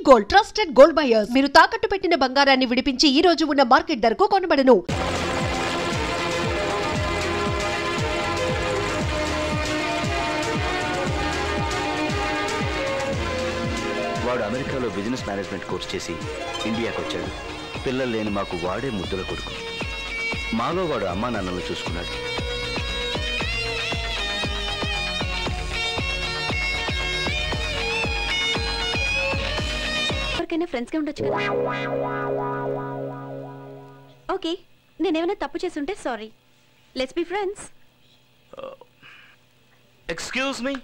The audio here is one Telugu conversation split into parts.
Gold, trusted gold buyers. మీరు తాకట్టు పెట్టిన బంగారాన్ని విడిపించి ఈ రోజు ఉన్న మార్కెట్ ధరకు కొనబడను. వాడు అమెరికాలో బిజినెస్ మేనేజ్మెంట్ కోర్స్ చేసి ఇండియాకి వచ్చాడు. పిల్లలు లేని మాకు వాడే ముద్దుల కొడుకు. మాలో వాడు అమ్మా నాన్నలు చూసుకున్నాడు. ఫ్రెండ్స్ గా ఉండొచ్చు కదా. ఓకే, నేనేమైనా తప్పు చేస్తుంటే sorry. Let's be friends. Excuse me.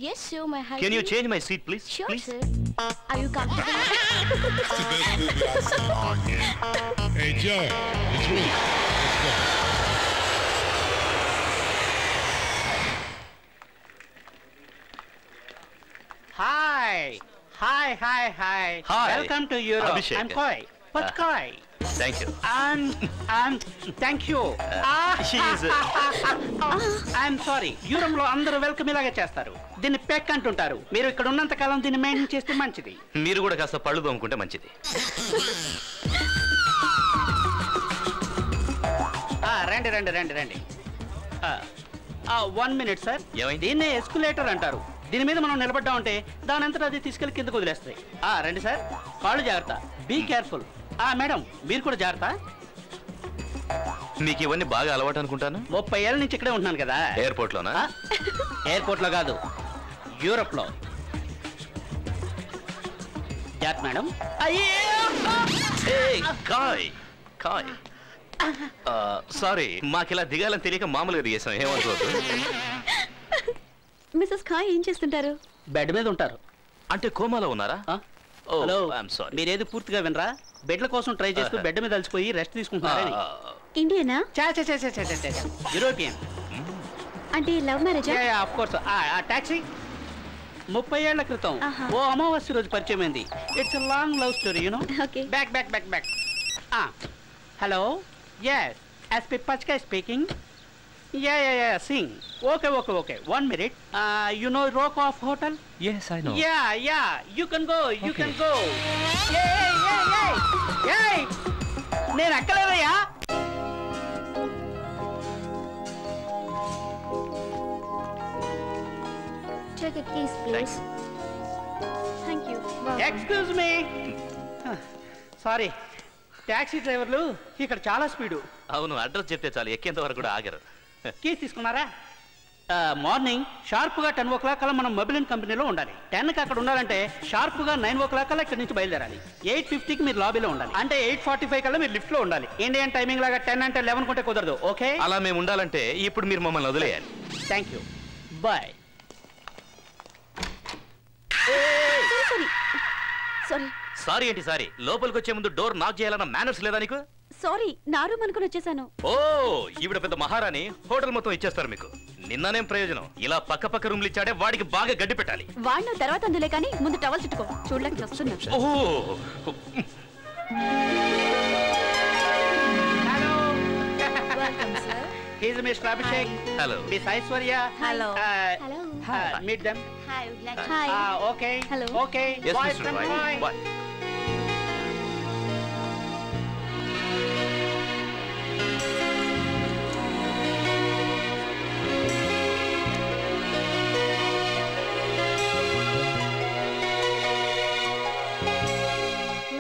Yes, sure, my husband. Can you change my seat, please? Sure, please? sir. Are you comfortable? That's the best movie I've seen all year. Hey, Joe, it's me. Let's go. Hi. Hi, hi, hi. Hi. Welcome to Europe. Abhishek. I'm Koi. What's Koi? Thank you. And thank you. She is. I'm sorry. Europe లో అందరూ వెల్కమ్ ఇలాగే చేస్తారు. దీన్ని పెక్ అంటుంటారు. మీరు ఇక్కడ ఉన్నంత కాలం దీన్ని మెయింటైన్ చేస్తే మంచిది. మీరు కూడా కాస్త పళ్ళు తోముకుంటే మంచిది. రండి రండి రండి రండి. 1 minute సార్. దీన్నే ఎస్కులేటర్ అంటారు. దీని మీద మనం నిలబడ్డామంటే దాని అంతటా అది తీసుకెళ్లి కిందకు వదిలేస్తాయి. రండి సార్, కాళ్ళు జాగ్రత్త. Be careful. మేడం మీరు కూడా జాగ్రత్త. మీకు ఇవన్నీ బాగా అలవాటు అనుకుంటాను. 30 ఏళ్ళ నుంచి ఇక్కడే ఉంటున్నాను కదా. ఎయిర్పోర్ట్ లోనా? ఎయిర్పోర్ట్ లో కాదు, యూరోప్ లో. జాగ్రత్త మేడం. సారీ, మాకు ఇలా దిగాలని తెలియక మామూలుగా దిగేసాం. ఏమనుకోవద్దు. మిస్సెస్ ఖాయ్ ఏం చేస్తుంటారు? బెడ్ మీద ఉంటారు. అంటే కోమాలో ఉన్నారా? Hello, I'm sorry. మీరేది పూర్తిగా వినరా? బెడ్ల కోసం ట్రై చేస్తూ బెడ్ మీద అలసిపోయి రెస్ట్ తీసుకుంటున్నారని. ఇండియనా? యూరోపియన్. అంటే లవ్ మ్యారేజా? Of course. టాక్సీ 30 ఏళ్ల క్రితం ఓ అమావాస్య రోజు పరిచయం అయింది. It's long love story, you know. Okay. Back. Hello, yes, SP Pachka speaking. Yeah, sing. Okay. 1 minute. You know Rokoff Hotel? Yes, I know. Yeah. You can go. Hey! నేను అక్కలేదయ్యా. Check it, please. Thank you. Wow. Excuse me. Sorry, taxi డ్రైవర్లు ఇక్కడ చాలా స్పీడు. అవును, అడ్రస్ చెప్తే చాలు, ఎక్కేంత వరకు కూడా ఆగరు. కీస్ తీసుకున్నారా? మార్నింగ్ షార్ప్గా 10 o'clock కల్లా మనం మొబైల్ కంపెనీలో ఉండాలి. 10కి అక్కడ ఉండాలంటే షార్ప్గా 9 o'clock కల్లా ఇక్కడ నుంచి బయలుదేరాలి. 8:50కి మీరు లాబీలో ఉండాలి. అంటే 8:45 కల్లా మీరు లిఫ్ట్లో ఉండాలి. ఇండియన్ టైమింగ్ లాగా 10 అంటే 11 కొంటే కుదరదు. ఓకే? అలా మేము ఉండాలంటే ఇప్పుడు మీరు మమ్మల్ని వదిలేయాలి. Thank you, bye. సారీ ఏంటి సారీ? లోపలికి వచ్చే ముందు డోర్ నాక్ చేయాలన్న మేనర్స్ లేదా నీకు? సారీ, నా రూమ్ అనుకుని వచ్చేసాను. ఓ, ఈవిడ పెద్ద మహారాణి, హోటల్ మొత్తం ఇచ్చేస్తారు మీకు. నిన్ననేం ప్రయోజనం? ఇలా పక్క రూమ్లు ఇచ్చాడే, వాడికి బాగా గడ్డి పెట్టాలి. వాడిన తర్వాత అందులే కానీ ముందు టవల్ చుట్టుకో. చూడలేక వస్తున్నా. He's Mr. Abhishek. Hello. Miss Aishwarya. Hello. Meet them. Hi. Hi. Okay. Hello. Okay. Yes, Boys Mr. from Roy. Roy. What?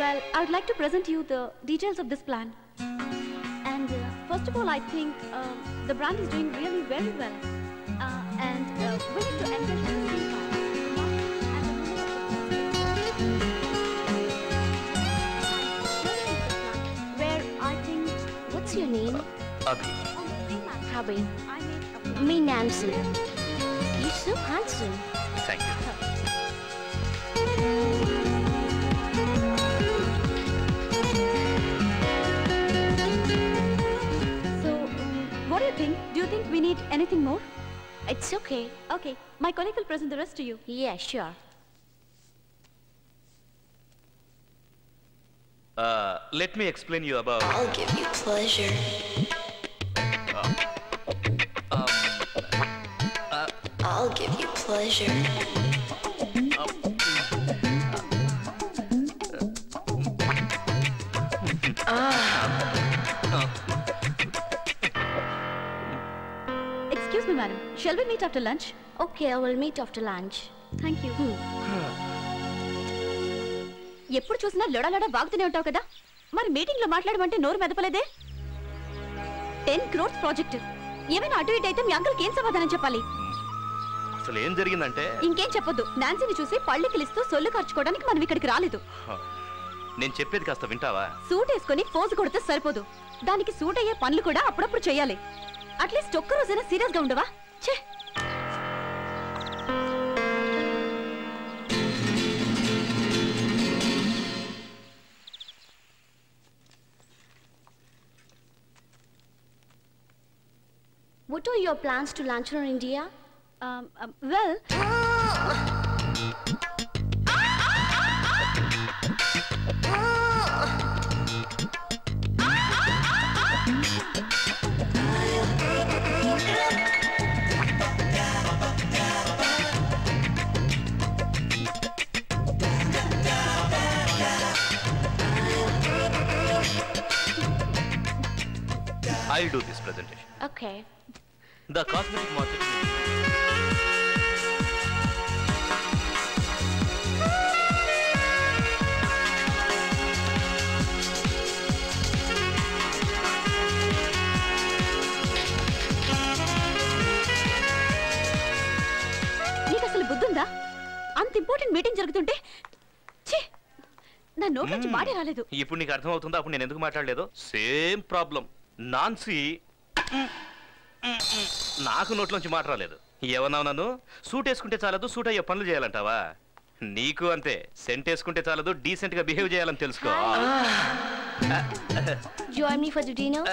Well, I would like to present you the details of this plan. And first of all, I think the brand is doing really very well. And we need to encourage where I think... What's your name? Abhi. Abhi. Me, Nancy. You're so handsome. Thank you. What do you think? Do you think we need anything more? It's okay. Okay, my colleague will present the rest to you. Yeah, sure. Let me explain you about... I'll give you pleasure. I'll give you pleasure. Shall we meet after lunch? Okay, I will meet after lunch. Thank you. ఎప్పుడు చూసినా లొడలొడ వాగుతూనే ఉంటావు కదా, మరి మీటింగ్ లో మాట్లాడమంటే నోరు మెదపలేదే? 10 crores ప్రాజెక్ట్, ఏమైనా అటు ఇటు అయితే మీ అంకుల్కి ఏం సమాధానం చెప్పాలి? అసలు ఏం జరిగిందంటే ఇంకేం చెప్పొద్దు. నాన్సీని చూసి పళ్ళు కిలిస్తూ సొల్లు ఖర్చుకోవడానికి మనం ఇక్కడికి రాలేదు. నేను చెప్పేది కాస్త వింటావా? సూట్ వేసుకొని పోజు కొడితే సరిపోదు, దానికి సూట్ అయ్యే పనులు కూడా అప్పుడప్పుడు చేయాలి. అట్లీస్ట్ ఒక్క రోజైనా సీరియస్ గా ఉండవా? ఛే! What are your plans to lunch in India? Well, I'll do this presentation. Okay. The cosmetic market. నీకు అసలు బుద్ధుందా? అంత ఇంపార్టెంట్ మీటింగ్ జరుగుతుంటే ఛీ, నా నోట్ నుంచి మాటే రాలేదు. ఇప్పుడు నీకు అర్థం అవుతుందా అప్పుడు నేను ఎందుకు మాట్లాడలేదు? Same problem. నాన్సీ నాకు నోట్లోంచి మాట రాలేదు. ఏమన్నావు నన్ను? సూట్ వేసుకుంటే చాలదు, సూట్ అయ్యే పనులు చేయాలంటావా? నీకు అంతే, సెంట్ వేసుకుంటే చాలదు, డీసెంట్ గా బిహేవ్ చేయాలని తెలుసుకో. Join me for the dinner?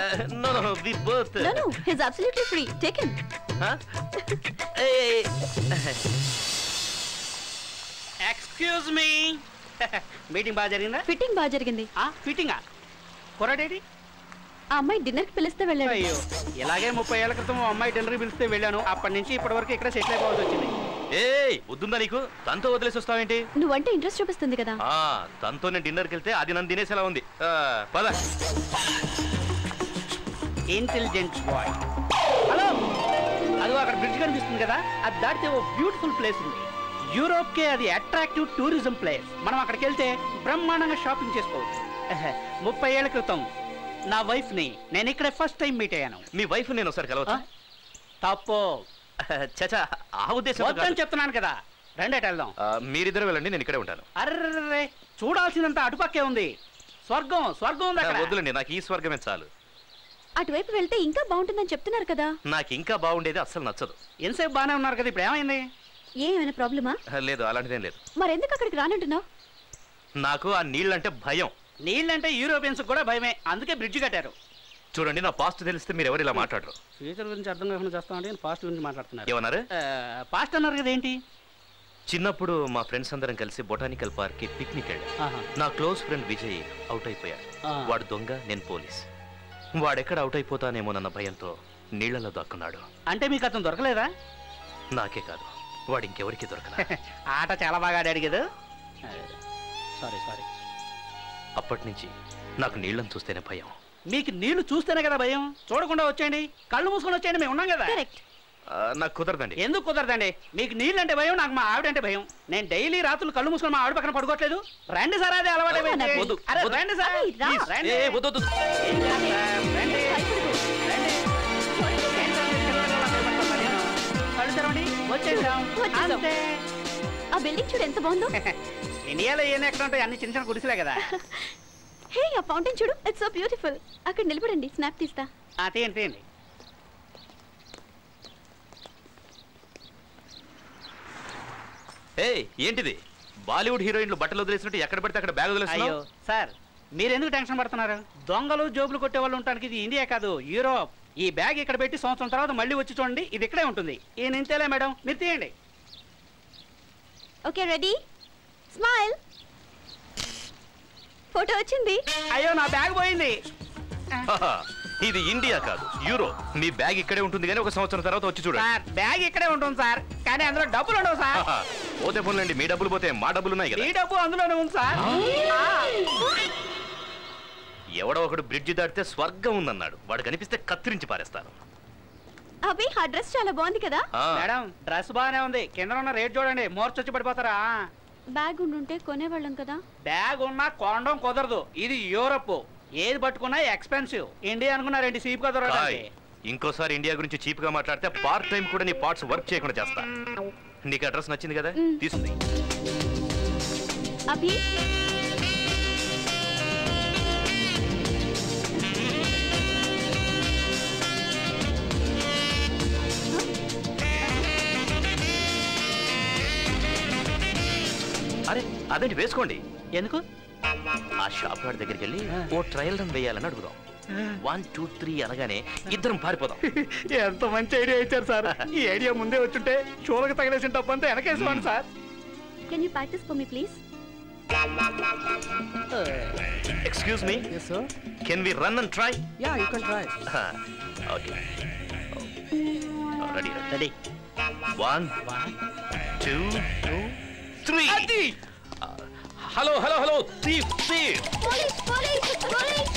No, we both. No, he's absolutely free. Take him. Excuse me. Meeting బాగా జరిగిందా? ఫిట్టింగ్ బాగా జరిగింది. ఫిట్టింగా? కొరడేటి? ఆ అమ్మాయి డిన్నర్ కి పిలిస్తే వెళ్ళాడు. అయ్యో, ఇలాగే 30 ఏళ్ల క్రితం అమ్మాయి డిన్నర్ పిలిస్తే వెళ్ళాను. అప్పటి నుంచి ఇప్పటి వరకు ఇక్కడ సెటిల్ అయిపోవాల్సి వచ్చింది. వద్దుందా నీకు? తనతో వదిలేసి వస్తావేంటి? నువ్వంటే ఇంట్రెస్ట్ చూపిస్తుంది కదా. తనతో నేను డిన్నర్కి వెళ్తే అది నన్ను తినేసేలా ఉంది. పద. Intelligent boy. హలో, అదో అక్కడ బ్రిడ్జ్ కనిపిస్తుంది కదా, అది దాటితే ఓ బ్యూటిఫుల్ ప్లేస్ ఉంది. యూరోప్ కే అది అట్రాక్టివ్ టూరిజం ప్లేస్. మనం అక్కడికి వెళ్తే బ్రహ్మాండంగా షాపింగ్ చేసుకోవచ్చు. 30 ఏళ్ల క్రితం నా వైఫ్ ని నేను ఇక్కడ ఫస్ట్ టైం మీట్ అయ్యాను. మీ వైఫ్ నేను ఒకసారి కలవచ్చా? తప్పు. చచా, ఆ ఉద్దేశం చెప్తున్నాను కదా. రెండేట వెళ్దాం. మీరిద్దరు వెళ్ళండి, నేను ఇక్కడే ఉంటాను. అర్రే, చూడాల్సిందంతా అటుపక్కే ఉంది. స్వర్గం ఉంది అక్కడ. వద్దులండి, నాకు ఈ స్వర్గమే చాలు. అటువైపు వెళ్తే ఇంకా బాగుంటుందని చెప్తున్నారు కదా. నాకు ఇంకా బాగుండేది అస్సలు నచ్చదు. ఎంతసేపు బాగానే ఉన్నారు కదా, ఇప్పుడు ఏమైంది? ఏమైనా ప్రాబ్లమా? లేదు, అలాంటిదేం లేదు. మరెందుకు అక్కడికి రానంటున్నావు? నాకు ఆ నీళ్ళంటే భయం. నీళ్ళంటే యూరోపియన్స్ కూడా భయమే, అందుకే బ్రిడ్జ్ కట్టారు. చూడండి, నా పాస్ట్ తెలిస్తే మీరు ఎవరు ఇలా మాట్లాడరు. ఫ్యూచర్ గురించి అర్థం కాకుండా చేస్తామంటే నేను పాస్ట్ గురించి మాట్లాడుతున్నారు. ఏమన్నారు? పాస్ట్ అన్నారు కదా, ఏంటి? చిన్నప్పుడు మా ఫ్రెండ్స్ అందరం కలిసి బొటానికల్ పార్క్ కి పిక్నిక్ వెళ్ళాం. నా క్లోజ్ ఫ్రెండ్ విజయ్ అవుట్ అయిపోయాడు. వాడు దొంగ, నేను పోలీస్. వాడెక్కడ అవుట్ అయిపోతానేమోనన్న భయంతో నీళ్లలో దాక్కున్నాడు. అంటే మీకు అతను దొరకలేదా? నాకే కాదు, వాడు ఇంకెవరికి దొరకలా. ఆట చాలా బాగా ఆడాడు కదా. సారీ. అప్పటి నుంచి నాకు నీళ్ళని చూస్తేనే భయం. మీకు నీళ్లు చూస్తేనే కదా భయం? చూడకుండా వచ్చేయండి, కళ్ళు మూసుకొని వచ్చేయండి, మేము ఉన్నాం కదా. నాకు కుదరదండి. ఎందుకు కుదరదండి? మీకు నీళ్ళు అంటే భయం, నాకు మా ఆవిడంటే భయం. నేను డైలీ రాత్రులు కళ్ళు మూసుకొని మా ఆవిడ పక్కన పడుకోవట్లేదు. రండి సార్, అదే అలవాటు. రండి సార్. కళ్ళు తెరవండి, వచ్చేసాం. ఆ బిల్డింగ్ చూడు ఎంత బాగుందో. ఇండియాలో ఏం ఎక్కడ ఉంటాయి, అన్ని చిన్న చిన్న గుడిసెలే కదా. హే, ఆ ఫౌంటైన్ చూడు, ఇట్స్ సో బ్యూటిఫుల్. అక్కడ నిలబడండి, స్నాప్ తీస్తా. తీయండి. ఏంటిది? బాలీవుడ్ హీరోయిన్లు బట్టలు వదిలేసినట్టు ఎక్కడ పడితే అక్కడ బ్యాగ్ వదిలేస్తావు? అయ్యో సార్, మీరు ఎందుకు టెన్షన్ పడుతున్నారు? దొంగలు జోబులు కొట్టే వాళ్ళు ఉంటానికి ఇది ఇండియా కాదు, యూరోప్. ఈ బ్యాగ్ ఇక్కడ పెట్టి సంవత్సరం తర్వాత మళ్ళీ వచ్చి చూడండి, ఇది ఇక్కడే ఉంటుంది. ఈయన ఇంతేలే మేడం, మీరు తీయండి. Okay, ready, smile. ఫోటో వచ్చింది. అయ్యో, నా బ్యాగ్ పోయింది. ఇది ఇండియా కాదు, యూరోప్. మీ బ్యాగ్ ఇక్కడే ఉంటుంది కానీ ఒక సంవత్సరం తర్వాత వచ్చి చూడండి. సార్, బ్యాగ్ ఇక్కడే ఉంటుంది సార్, కానీ అందులో డబ్బులు ఉండవు సార్. పోతే పోన్లేండి, మీ డబ్బులు పోతే మా డబ్బులు ఉన్నాయి కదా. ఈ డబ్బు అందులోనే ఉంది సార్. ఎవడో ఒకడు బ్రిడ్జి దాటితే స్వర్గం ఉందన్నాడు. వాడు కనిపిస్తే కత్తిరించి పారేస్తాను. అభి ఆ డ్రెస్ చాలా బాగుంది కదా. మేడం డ్రెస్ బాగానే ఉంది, కింద ఉన్న రేట్ చూడండి, మోర్చొచ్చి పడిపోతారా. బ్యాగ్ ఉండుంటే కొనేవాళ్ళం కదా. బ్యాగ్ ఉన్నా కొనడం కుదరదు, ఇది యూరప్, ఏది పట్టుకున్నా ఎక్స్పెన్సివ్. ఇండియా అనుకున్నారేంటి చీప్ గా దొరకడానికి. ఇంకోసారి ఇండియా గురించి చీప్ గా మాట్లాడితే పార్ట్ టైం కూడా నీ పార్ట్స్ వర్క్ చేయకుండా చేస్తా. నీకు అడ్రస్ నచ్చింది కదా, తీసుకుంది. అభి అరే అదేంటి వేసుకోండి. ఎందుకు? ఆ షాప్ వాడి దగ్గరికి వెళ్ళి ఓ ట్రయల్ రన్ వేయాలని అడుగుదాం. 1 2 3 అనగానే ఇద్దరం పారిపోదాం. ఎంత మంచి ఐడియా ఇచ్చారు సార్. ఈ ఐడియా ముందే వచ్చుంటే షోలకు తగిలేసిన తప్పంతా వెనకేసుకోండి sir. Can you practice for me please? Excuse me, can we run and try? Yeah, you can try. Okay, ready ready. 1 2 3. Hello hello hello, thief thief. Police! Police! Police!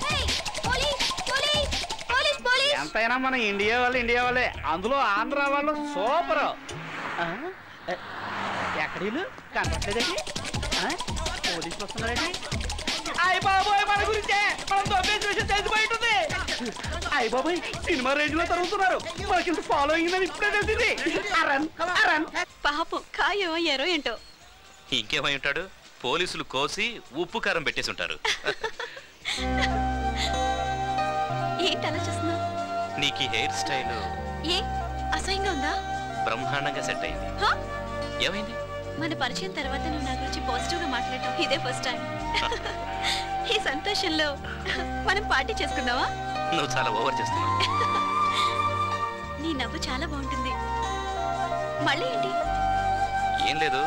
Hey! Police! Police! Police! Police! ఎంతైనా మన ఇండియా వాళ్ళే, అందులో ఆంధ్ర వాళ్ళు సూపర్. ఎక్కడీలు కనపడలేదండి, పోలీసులు వస్తున్నారండి. అయ్య బాబోయ్, మన గురించే, మనం దొబ్బేసిన విషయం తెలిసిపోయింటుంది. అయ్య బాబోయ్, సినిమా రేంజ్ లో తరుగుతున్నారు, మనకి ఫాలో అయిందని ఇప్పుడే తెలిసింది. అరన్ అరన్ పాపం కాయో ఎరో ఏంటో. ఇంకేమై ఉంటాడు, పోలీసులు కోసి ఉప్పు కారం పెట్టేసి ఉంటారు. ఏంటి అలా చూస్తున్నావు? నీకు హెయిర్ స్టైల్ ఏ అసహ్యంగా ఉందా? బ్రహ్మాండంగా సెట్ అయింది. ఏమైంది? మన పరిచయం తర్వాత నువ్వు నా గురించి పాజిటివ్ గా మాట్లాడటం ఇదే ఫస్ట్ టైం. ఈ సంతోషంలో మనం పార్టీ చేసుకుందావా? నువ్వు చాలా ఓవర్ చేస్తున్నావు. నీ నవ్వు చాలా బాగుంటుంది. మళ్ళీ ఏంటి? ఏం లేదు,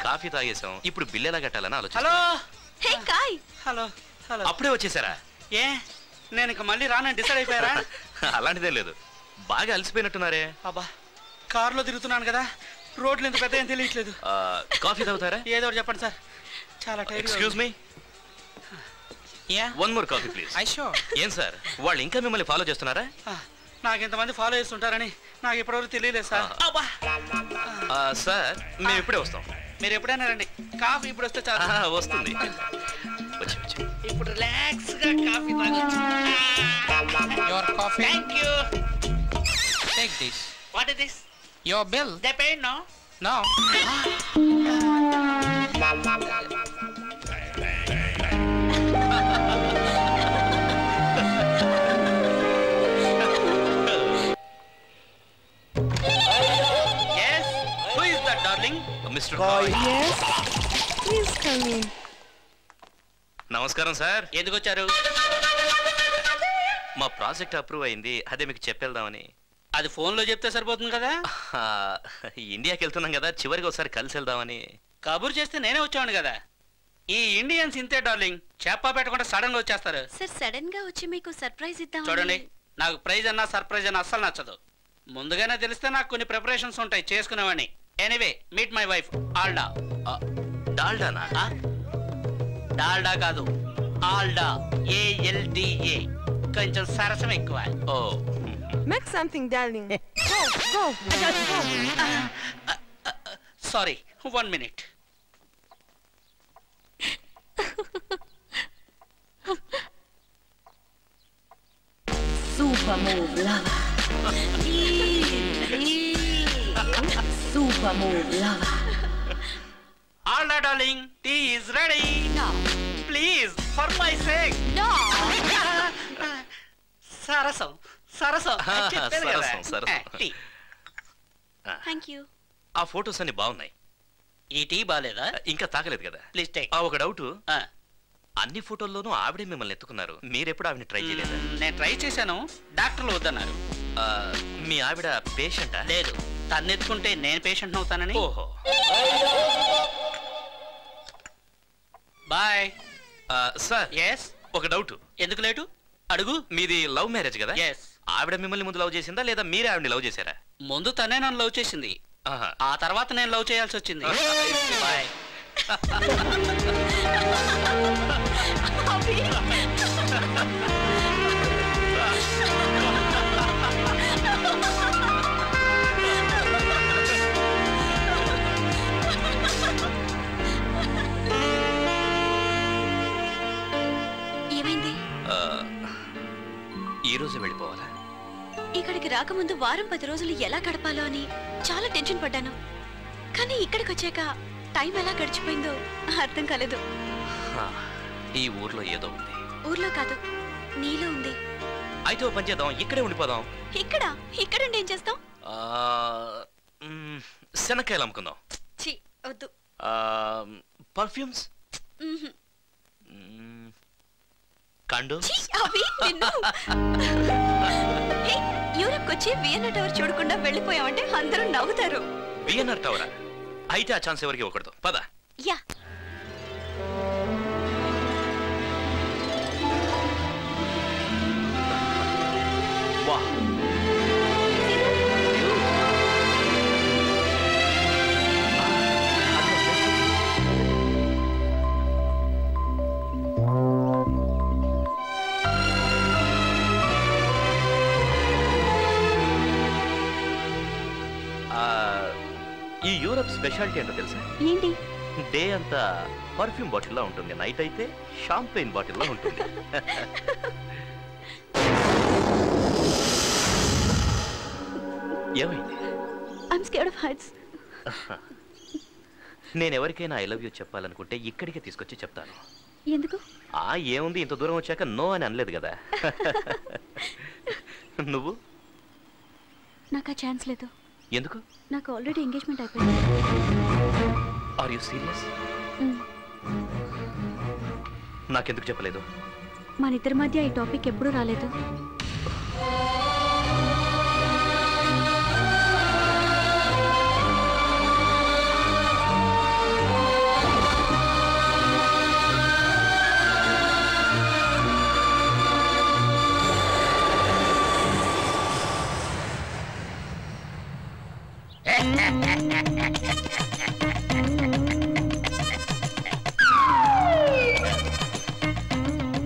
కాఫీ తాగేసాం, ఇప్పుడు బిల్ ఎలా కట్టాలని ఆలోచన. హలో హే కాయ్. Hello hello. అప్పుడే వచ్చేసారా? ఏ నేను ఇక మళ్ళీ రానని డిసైడ్ అయిపోయారా? అలాంటిదే లేదు, బాగా అలసిపోయినట్టున్నారే. అబ్బా, కారులో తిరుగుతున్నాను కదా, రోడ్లు ఎంత పెద్ద ఏం తెలియట్లేదు. కాఫీ తాగుతారా? ఏదో ఒకటి చెప్పండి సార్, చాలా time. Excuse me, one more coffee please. ఏం సార్, వాళ్ళు ఇంకా మిమ్మల్ని ఫాలో చేస్తున్నారా? నాకు ఇంతమంది ఫాలో చేస్తుంటారని నాకు ఇప్పటివరకు తెలియలేదు సార్. సార్ మేము ఇప్పుడే వస్తాం. మీరు ఎప్పుడైనా రండి, కాఫీ ఇప్పుడు వస్తే చాలా వస్తుంది. వచ్చి వచ్చి ఇప్పుడు రిలాక్స్ గా కాఫీ తాగొచ్చు. Your coffee. Thank you. Take this. What is this? Your bill. They paid, no? No. Yes. Who is that, darling? Mister Kai. Yes. Please come in. నమస్కారం సార్. ఎందుకు వచ్చారు? మా ప్రాజెక్ట్ అప్రూవ్ అయింది, అదే మీకు చెప్పేద్దామని. అది ఫోన్ లో చెప్తే సరిపోతుంది కదా. ఇండియాకి వెళ్తున్నాం కదా, చివరికి ఒకసారి కలిసి వెళ్దామని. కబురు చేస్తే నేనే వచ్చాను కదా. ఈ ఇండియన్స్ ఇంతే డార్లింగ్, చెప్పా పెట్టకుండా సడన్ గా వచ్చేస్తారు. సార్ సడన్ గా వచ్చి మీకు సర్ప్రైజ్ ఇద్దాం. చూడండి, నాకు ప్రైజ్ అన్నా సర్ప్రైజ్ అన్నా అస్సలు నచ్చదు. ముందుగానే తెలిస్తే నాకు కొన్ని ప్రిపరేషన్స్ ఉంటాయి, చేసుకునేవాడిని. Anyway, meet my wife ఆల్డా. డాల్డానా? Dalda కాదు, ఆల్డా, ALDA. కొంచెం సరసం ఎక్కువ. ఓ, Make something, darling. Go, go. I got to go. Sorry, 1 minute. Super move, lover. Super move, lover. Alda, darling, tea is ready. No. Please, for my sake. No. సరసం సరసం చెప్పాను కదా. సరసం, సరసం. టీ. Thank you. ఆ ఫొటోస్ అన్ని బాగున్నాయి. ఈ టీ బాలేదా? ఇంకా తాగలేదు కదా. Please take. ఒక డౌట్, అన్ని ఫోటోల్లోనూ ఆవిడే మిమ్మల్ని ఎత్తుకున్నారు, మీరెప్పుడు ఆవిడని ట్రై చేయలేదా? నేను ట్రై చేశాను, డాక్టర్లు వద్దన్నారు. మీ ఆవిడ పేషెంటా? లేదు, తను ఎత్తుకుంటే నేను పేషెంట్ అవుతానని. ఓహో. బాయ్. Sir, yes. ఒక డౌట్. ఎందుకు లేటు? అడుగు. మీది లవ్ మ్యారేజ్ కదా? ఎస్. ఆవిడ మిమ్మల్ని ముందు లవ్ చేసిందా లేదా మీరే ఆవిడని లవ్ చేశారా? ముందు తనే నన్ను లవ్ చేసింది, ఆ తర్వాత నేను లవ్ చేయాల్సి వచ్చింది. బాయ్. ఈ రోజు వెళ్ళిపోవాలా? ఇక్కడికి రాకముందు వారం 10 రోజులు ఎలా గడపాలో అని చాలా టెన్షన్ పడ్డాను. కానీ ఇక్కడికి వచ్చాక టైం ఎలా గడిచిపోయిందో అర్థం కాలేదు. ఈ ఊర్లో ఏదో ఉంది. ఊర్లో కాదు, నీలో ఉంది. అయితే పని చేద్దాం, ఇక్కడే ఉండిపోదాం. ఇక్కడుండి ఏం చేస్తాం? శనక్కాయలు అమ్ముకుందాం. వద్దు. Perfumes, condoms. యూరప్ వచ్చి వియన్నా టవర్ చూడకుండా వెళ్ళిపోయామంటే అందరూ నవ్వుతారు. వియన్నా టవరా? అయితే ఆ ఛాన్స్ ఎవరికి ఇవ్వకూడదు. పద. యా. వా, ఈ యూరప్ స్పెషాలిటీ ఏంటో తెలుసా? ఏంటి? డే అంతా పర్ఫ్యూమ్ బాటిల్లా ఉంటుంది, నైట్ అయితే షాంపెయిన్ బాటిల్లా ఉంటుంది. ఏమైంది? I'm scared of heights. నేను ఎవరికైనా ఐ లవ్ యూ చెప్పాలనుకుంటే ఇక్కడికే తీసుకొచ్చి చెప్తాను. ఎందుకు? ఏముంది, ఇంత దూరం వచ్చాక నో అని అనలేదు కదా. నువ్వు? నాకు ఆ ఛాన్స్ లేదు. ఎందుకు? నాకు ఆల్రెడీ ఎంగేజ్మెంట్ అయిపోయింది. Are you serious? నాకెందుకు చెప్పలేదు? మన ఇద్దరి మధ్య ఈ టాపిక్ ఎప్పుడూ రాలేదు.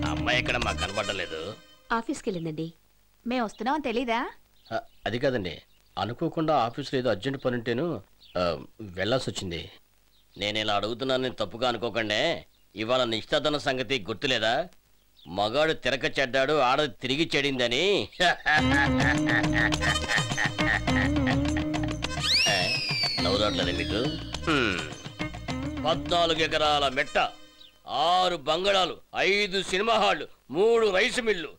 అమ్మాయి ఎక్కడ మాకు కనబడలేదు. ఆఫీస్కి వెళ్ళిందండి. మేము వస్తున్నాం తెలీదా? అది కాదండి, అనుకోకుండా ఆఫీస్లో ఏదో అర్జెంట్ పని ఉంటేను వెళ్ళాల్సి వచ్చింది. నేను ఇలా అడుగుతున్నానని తప్పుగా అనుకోకండి. ఇవాళ నిశ్చితార్థన సంగతి గుర్తులేదా? మగాడు తిరక చెడ్డాడు, ఆడది తిరిగి చెడిందని. నవ్వురాట్లేదా మీకు? 14 ఎకరాల మెట్ట, 6 బంగళాలు, 5 సినిమా హాళ్లు, 3 రైసు మిల్లు,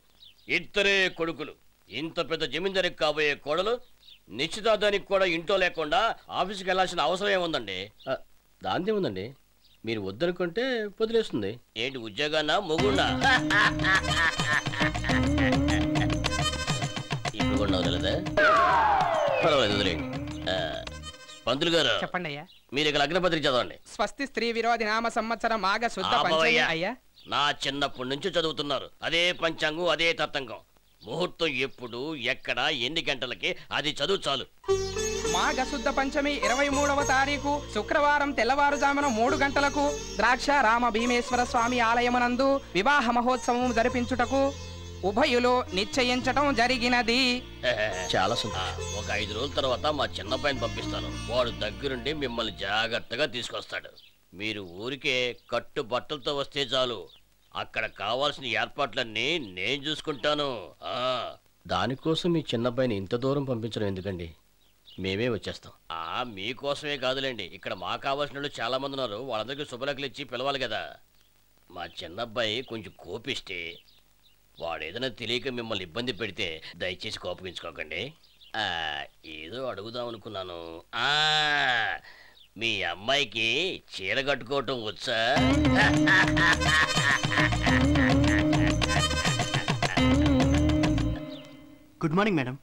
2 కొడుకులు. ఇంత పెద్ద జమీందారికి కాబోయే కోడలు నిశ్చితార్థానికి కూడా ఇంట్లో లేకుండా ఆఫీస్కి వెళ్ళాల్సిన అవసరం ఏముందండి? దాంతే ఉందండి, మీరు వద్దనుకుంటే వదిలేస్తుంది. ఏంటి ఉద్యోగాన్నా మొగున్నా? ఇప్పుడు కూడా వదలదా? పర్వాలేదు, వదిలేండి. పంతులు గారు చెప్పండి అయ్యా. మీరు ఇక్కడ అగ్రపత్రిక చదవండి. స్వస్తి స్త్రీ విరోధి నామ సంవత్సరం మాఘ శుద్ధ పంచమి. అయ్యా, నా చిన్నప్పటి నుంచి చదువుతున్నారు. అదే పంచాంగం, అదే తతంగం. ముహూర్తం ఎప్పుడు, ఎక్కడ, ఎన్ని గంటలకి, అది చదువు చాలు. మాఘ శుద్ధ పంచమి 23వ తారీఖు శుక్రవారం తెల్లవారుజామున 3 గంటలకు ద్రాక్ష రామ భీమేశ్వర స్వామి ఆలయమునందు వివాహ మహోత్సవం జరిపించుటకు ఉభయులు నిశ్చయించటం జరిగినది. చాలా సంతోషం. ఒక 5 రోజుల తర్వాత మా చిన్నపైన పంపిస్తాను. వాడు దగ్గరుండి మిమ్మల్ని జాగ్రత్తగా తీసుకొస్తాడు. మీరు ఊరికే కట్టు బట్టలతో వస్తే చాలు. అక్కడ కావాల్సిన ఏర్పాట్లన్నీ నేను చూసుకుంటాను. దానికోసం మీ చిన్నపైన ఇంత దూరం పంపించడం ఎందుకండి? మేమే వచ్చేస్తాం. మీకోసమే కాదులేండి, ఇక్కడ మా కావాల్సిన వాళ్ళు చాలా మంది ఉన్నారు. వాళ్ళందరికీ శుభలేఖలు ఇచ్చి పిలవాలి కదా. మా చిన్నబ్బాయి కొంచెం కోపిస్తే, వాడేదైనా తెలియక మిమ్మల్ని ఇబ్బంది పెడితే దయచేసి కోపగించుకోకండి. ఏదో అడుగుదాం అనుకున్నాను. మీ అమ్మాయికి చీర కట్టుకోవటం వచ్చా? Good morning madam.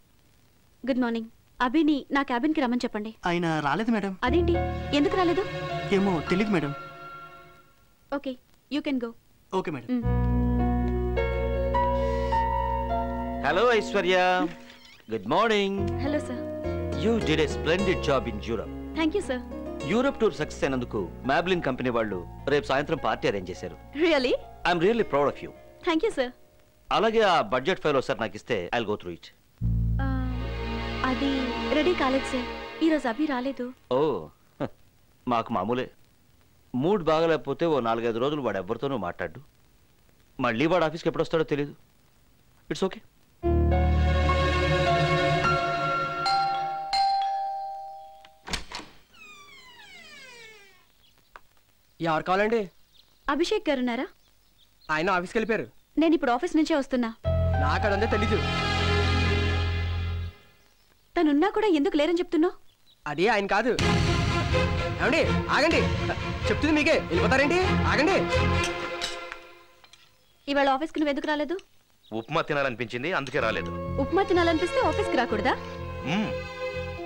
Good morning. అభిని నా క్యాబిన్కి రమ్మని చెప్పండి. ఆయన రాలేదు మేడం. అదేంటి, ఎందుకు రాలేదు? ఏమో తెలియదు madam. Okay, you can go. Okay madam. Hello Aishwarya, good morning. Hello sir. You did a splendid job in Europe. Thank you sir. Europe tour success అయినందుకు మ్యాబ్లిన్ కంపెనీ వాళ్ళు రేపు సాయంత్రం పార్టీ అరేంజ్ చేశారు. Really? I'm really proud of you. Thank you sir. అలాగే ఆ బడ్జెట్ ఫైల్ ఒకసారి నాకు ఇస్తే I will go through it. అది రెడీ కాలేదు సార్, ఈరోజు అభి రాలేదు. ఓ, మాకు మామూలే. మూడ్ బాగలేకపోతే ఓ 4-5 రోజులు వాడు ఎవరితోనూ మాట్లాడు. మళ్ళీ వాడు ఆఫీస్కి ఎప్పుడు వస్తాడో తెలియదు. It's okay. ఎవరు కావాలండి? అభిషేక్ గారు ఉన్నారా? ఆయన ఆఫీస్కి వెళ్ళిపోయారు. నేను ఇప్పుడు ఆఫీస్ నుంచే వస్తున్నా. నాకు అదంతా తెలీదు. తనున్నా కూడా ఎందుకు లేరని చెప్తున్నావు? అది ఆయన కాదు. ఏమండి ఆగండి, చెప్తుంది మీకే. వెళ్ళిపోతారేంటి? ఆగండి. ఇవాళ ఆఫీస్కి నువ్వు ఎందుకు రాలేదు? ఉప్మా తినాలనిపించింది, అందుకే రాలేదు. ఉప్మా తినాలనిపిస్తే ఆఫీస్కి రాకూడదా?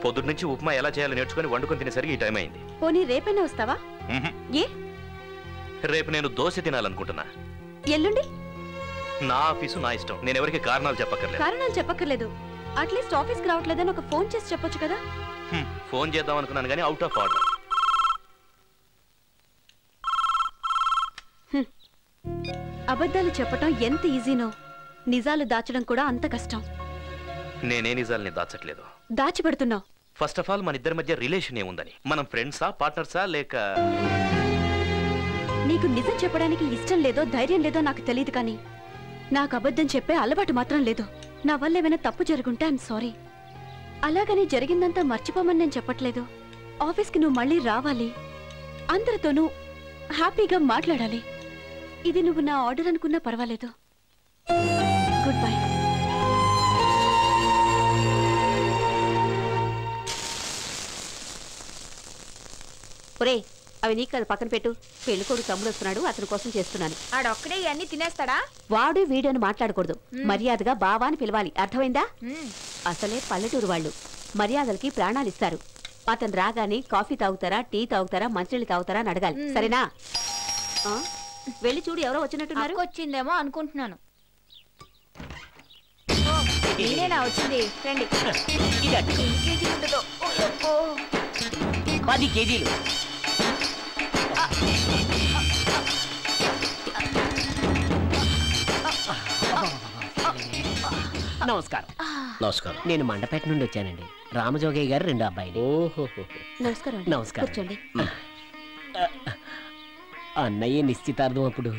పొద్దుటి నుంచి ఉప్మా ఎలా చేయాలో నేర్చుకుని వండుకొని తినేసరికి ఈ టైం అయింది. పోనీ రేపైనా వస్తావా? ఏ? రేపు నేను దోశ తినాలనుకుంటున్నా. ఎల్లుండి? నా ఆఫీసు నా ఇష్టం, నేను ఎవరికి కారణాలు చెప్పక్కర్లేదు. కారణాలు చెప్పక్కర్లేదు. అట్లీస్ట్ ఆఫీస్కి రావట్లేదని ఒక ఫోన్ చేసి చెప్పొచ్చు కదా. ఫోన్ చేద్దాం అనుకున్నాను కానీ అవుట్ ఆఫ్ ఆర్డర్. అబద్ధాలు చెప్పటం ఎంత ఈజీనో నిజాలు దాచడం కూడా అంత కష్టం. నేనే నిజాలని దాచట్లేదు, దాచిపెడుతున్నావు. ఫస్ట్ ఆఫ్ ఆల్ మన ఇద్దరి మధ్య రిలేషన్ ఏముందని? మనం ఫ్రెండ్సా, పార్ట్నర్సా, లేక? నీకు నిజం చెప్పడానికి ఇష్టం లేదో ధైర్యం లేదో నాకు తెలియదు, కానీ నాకు అబద్ధం చెప్పే అలవాటు మాత్రం లేదు. నా వల్ల ఏమైనా తప్పు జరుగుంటే ఐఎమ్ సారీ. అలాగని జరిగిందంతా మర్చిపోమని నేను చెప్పట్లేదు. ఆఫీస్కి నువ్వు మళ్ళీ రావాలి, అందరితోనూ హ్యాపీగా మాట్లాడాలి. ఇది నువ్వు నా ఆర్డర్ అనుకున్నా పర్వాలేదు. Good bye. ఒరే, అవి నీకు అది పక్కన పెట్టు. పెళ్ళికొడుకు తమ్ముడు వస్తున్నాడు, అతని కోసం చేస్తున్నాను. ఆడొక్కడే ఇవన్నీ తినేస్తాడా? వాడు వీడని మాట్లాడకూడదు, మర్యాదగా బావా అని పిలవాలి, అర్థమైందా? అసలే పల్లెటూరు వాళ్ళు మర్యాదలకి ప్రాణాలు ఇస్తారు. అతను రాగానే కాఫీ తాగుతారా, టీ తాగుతారా, మంచినీళ్ళు తాగుతారా అని అడగాలి, సరేనా? వెళ్ళి చూడు, ఎవరో వచ్చినట్టున్నారు. వచ్చిందేమో అనుకుంటున్నాను. నేనేనా వచ్చింది? రండి. 10 కేజీలు. నమస్కారం. నమస్కారం. నేను మండపేట నుండి వచ్చానండి. రామజోగయ్య గారు 2 అబ్బాయిలు. నమస్కారం. నమస్కారం. అన్నయ్య నిశ్చితార్థం అప్పుడు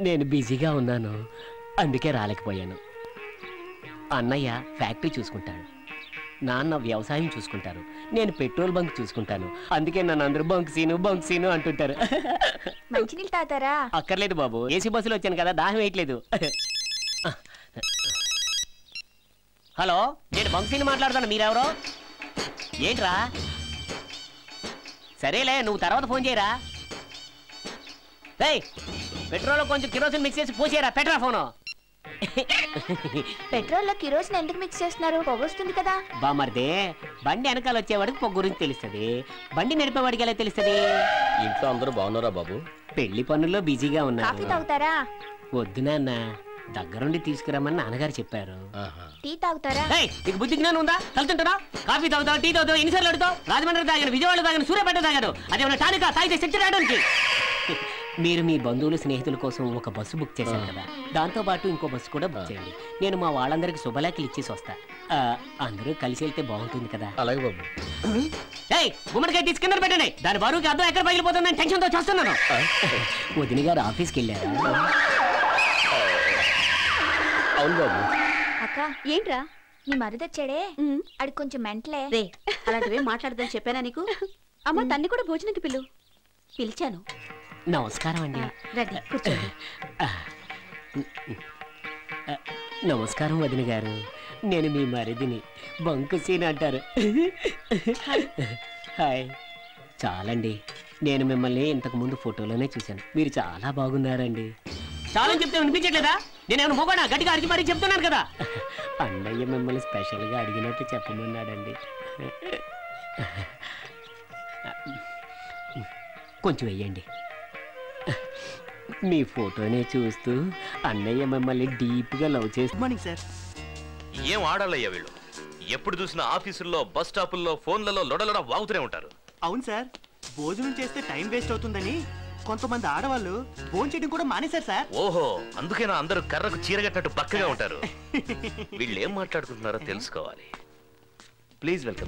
నేను బిజీగా ఉన్నాను, అందుకే రాలేకపోయాను. అన్నయ్య ఫ్యాక్టరీ చూసుకుంటాడు, నాన్న వ్యవసాయం చూసుకుంటారు, నేను పెట్రోల్ బంక్ చూసుకుంటాను. అందుకే నన్ను అందరూ బంక్ సీను అంటుంటారు. మంచినీళ్ళు తాగుతారా? అక్కర్లేదు బాబు, ఏసీ బస్సులో వచ్చాను కదా, దాహం వేయట్లేదు. హలో, నేను బంక్ సీను మాట్లాడుతాను, మీరెవరో? ఏంట్రా? సరేలే, నువ్వు తర్వాత ఫోన్ చేయరా. పెట్రోల్ కొంచెం కిరోసిన్ మిక్స్ చేసి పోసేరా, పెట్టరా ఫోను. పెట్రోల్ లో కిరోసిన్ ఎందుకు మిక్స్ చేస్తున్నారు? పొగొస్తుంది కదా. బామర్దే, బండి వెనకాల వచ్చేవాడికి పొగ గురించి తెలుస్తుంది, బండి నడిపేవాడికి ఎలా తెలుస్తుంది? ఇంట్లో అందరూ బాగున్నారా బాబు? పెళ్లి పనుల్లో బిజీగా కాఫీ ఉన్నారు. తాగుతారా? వద్దు నాన్న, దగ్గరుండి తీసుకురమ్మని నాన్నగారు చెప్పారు. టీ తాగుతారా? నీకు బుద్ధి జ్ఞానం ఉందా? కలుతుంటారా? కాఫీ తాగుతావు, టీ తాగుతావు, ఎన్నిసార్లు అడుగుతావు? రాజమండ్రి తాగాను, విజయవాడ తాగాను, సూర్యాపేట తాగాను, అదేమన్నా టానికా తాగితే శక్తి రావడానికి. మీరు మీ బంధువులు స్నేహితుల కోసం ఒక బస్సు బుక్ చేశారు కదా, దాంతో పాటు ఇంకో బస్సు కూడా బుక్ చేయండి. నేను మా వాళ్ళందరికి శుభలేఖలు ఇచ్చేసి వస్తా. అందరూ కలిసి వెళ్తే బాగుంటుంది కదా. అలాగే బాబు. గుమ్మడికాయ తీసి కింద పెట్టండి, దాని బరువుకి అర్థం ఎక్కడ పగిలిపోతుందని టెన్షన్తో చేస్తున్నాను. వదిన గారు ఆఫీస్కి వెళ్ళారా? అవును బాబు. అక్క, ఏంట్రా నీ మరిదొచ్చాడే, అది కొంచెం మెంటలే. రే, అలాంటివే మాట్లాడదని చెప్పానా నీకు? అమ్మ, తన్ని కూడా భోజనంకి పిలిచాను. నమస్కారం అండి. రండి, కూర్చోండి. నమస్కారం వదిన గారు, నేను మీ మరిదిని, బంకు సీన్ అంటారు. హాయ్. చాలండి, నేను మిమ్మల్ని ఇంతకు ముందు ఫోటోలోనే చూశాను, మీరు చాలా బాగున్నారండి. చాలని చెప్తే వినిపించట్లేదా? నేనేమైనా మొగడా? గట్టిగా అడిగి మరీ చెప్తున్నాను కదా. అన్నయ్య మిమ్మల్ని స్పెషల్గా అడిగినట్టు చెప్పమన్నాడండి. కొంచెం వెయ్యండి. మీ ఫోటోనే చూస్తూ అన్నయ్య మిమ్మల్ని డీప్గా లవ్ చేసి. Morning sir. ఏం ఆడాలయ్యా వీళ్ళు? ఎప్పుడు చూసినా ఆఫీసుల్లో, బస్ స్టాపుల్లో, ఫోన్లలో లొడలొడ వాగుతూనే ఉంటారు. అవును సార్, భోజనం చేస్తే టైం వేస్ట్ అవుతుందని కొంతమంది ఆడవాళ్ళు భోజనం చేయడం కూడా మానేశారు సార్. ఓహో, అందుకేనా అందరూ కర్రకు చీరగట్టినట్టు పక్కగా ఉంటారు? వీళ్ళు ఏం మాట్లాడుకుంటున్నారో తెలుసుకోవాలి. Please welcome.